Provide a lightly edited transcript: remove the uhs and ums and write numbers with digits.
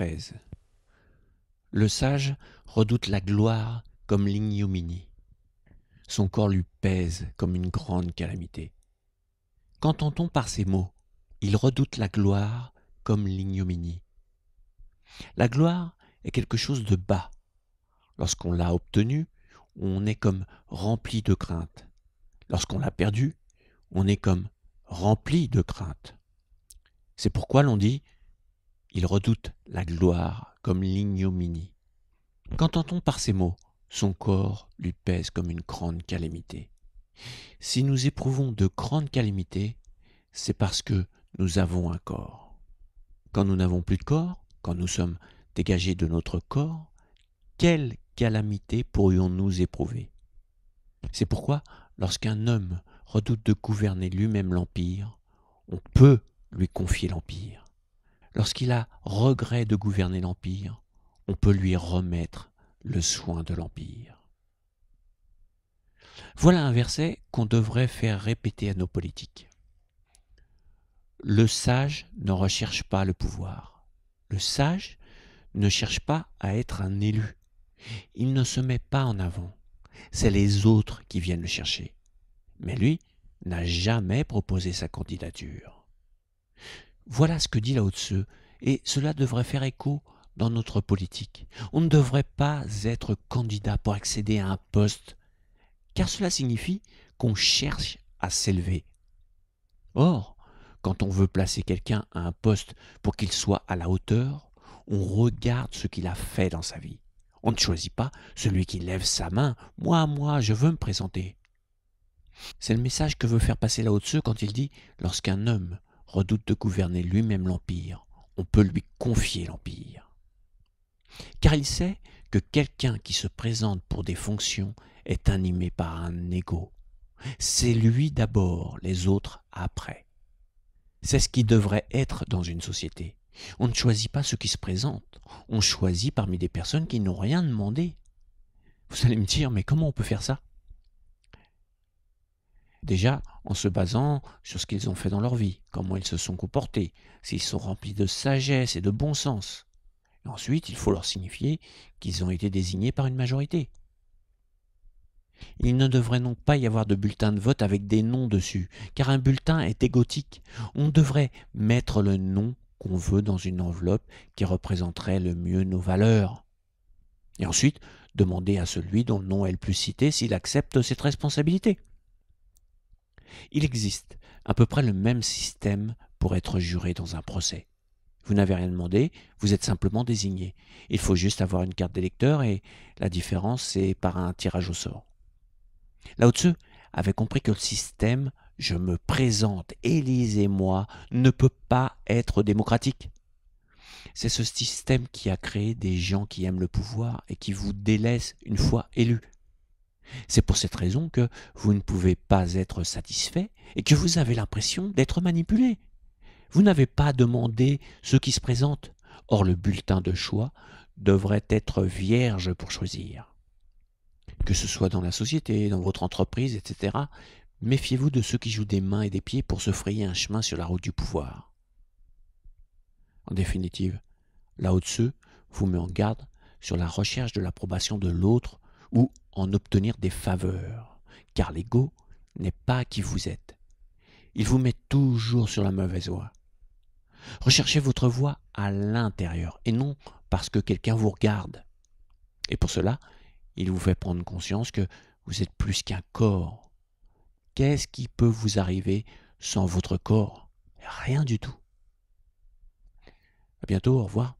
13. Le sage redoute la gloire comme l'ignominie. Son corps lui pèse comme une grande calamité. Qu'entend-on par ces mots? Il redoute la gloire comme l'ignominie. La gloire est quelque chose de bas. Lorsqu'on l'a obtenue, on est comme rempli de crainte. Lorsqu'on l'a perdue, on est comme rempli de crainte. C'est pourquoi l'on dit « il redoute la gloire comme l'ignominie ». Qu'entend-on par ces mots? Son corps lui pèse comme une grande calamité. Si nous éprouvons de grandes calamités, c'est parce que nous avons un corps. Quand nous n'avons plus de corps, quand nous sommes dégagés de notre corps, quelle calamité pourrions-nous éprouver? C'est pourquoi, lorsqu'un homme redoute de gouverner lui-même l'empire, on peut lui confier l'empire. Lorsqu'il a regret de gouverner l'empire, on peut lui remettre le soin de l'empire. Voilà un verset qu'on devrait faire répéter à nos politiques. Le sage ne recherche pas le pouvoir. Le sage ne cherche pas à être un élu. Il ne se met pas en avant. C'est les autres qui viennent le chercher. Mais lui n'a jamais proposé sa candidature. Voilà ce que dit Lao Tzu, et cela devrait faire écho dans notre politique. On ne devrait pas être candidat pour accéder à un poste, car cela signifie qu'on cherche à s'élever. Or, quand on veut placer quelqu'un à un poste pour qu'il soit à la hauteur, on regarde ce qu'il a fait dans sa vie. On ne choisit pas celui qui lève sa main. Moi, je veux me présenter. C'est le message que veut faire passer Lao Tzu quand il dit « Lorsqu'un homme redoute de gouverner lui-même l'empire, on peut lui confier l'empire. » Car il sait que quelqu'un qui se présente pour des fonctions est animé par un ego. C'est lui d'abord, les autres après. C'est ce qui devrait être dans une société. On ne choisit pas ceux qui se présentent, on choisit parmi des personnes qui n'ont rien demandé. Vous allez me dire, mais comment on peut faire ça? Déjà, en se basant sur ce qu'ils ont fait dans leur vie, comment ils se sont comportés, s'ils sont remplis de sagesse et de bon sens. Et ensuite, il faut leur signifier qu'ils ont été désignés par une majorité. Il ne devrait donc pas y avoir de bulletin de vote avec des noms dessus, car un bulletin est égotique. On devrait mettre le nom qu'on veut dans une enveloppe qui représenterait le mieux nos valeurs. Et ensuite, demander à celui dont le nom est le plus cité s'il accepte cette responsabilité. Il existe à peu près le même système pour être juré dans un procès. Vous n'avez rien demandé, vous êtes simplement désigné. Il faut juste avoir une carte d'électeur et la différence, c'est par un tirage au sort. Lao Tzu avait compris que le système « je me présente, élisez-moi » ne peut pas être démocratique. C'est ce système qui a créé des gens qui aiment le pouvoir et qui vous délaissent une fois élus. C'est pour cette raison que vous ne pouvez pas être satisfait et que vous avez l'impression d'être manipulé. Vous n'avez pas demandé ceux qui se présentent. Or, le bulletin de choix devrait être vierge pour choisir. Que ce soit dans la société, dans votre entreprise, etc., méfiez-vous de ceux qui jouent des mains et des pieds pour se frayer un chemin sur la route du pouvoir. En définitive, Lao Tzu vous met en garde sur la recherche de l'approbation de l'autre ou en obtenir des faveurs, car l'ego n'est pas qui vous êtes. Il vous met toujours sur la mauvaise voie. Recherchez votre voie à l'intérieur et non parce que quelqu'un vous regarde. Et pour cela, il vous fait prendre conscience que vous êtes plus qu'un corps. Qu'est-ce qui peut vous arriver sans votre corps? Rien du tout. À bientôt, au revoir.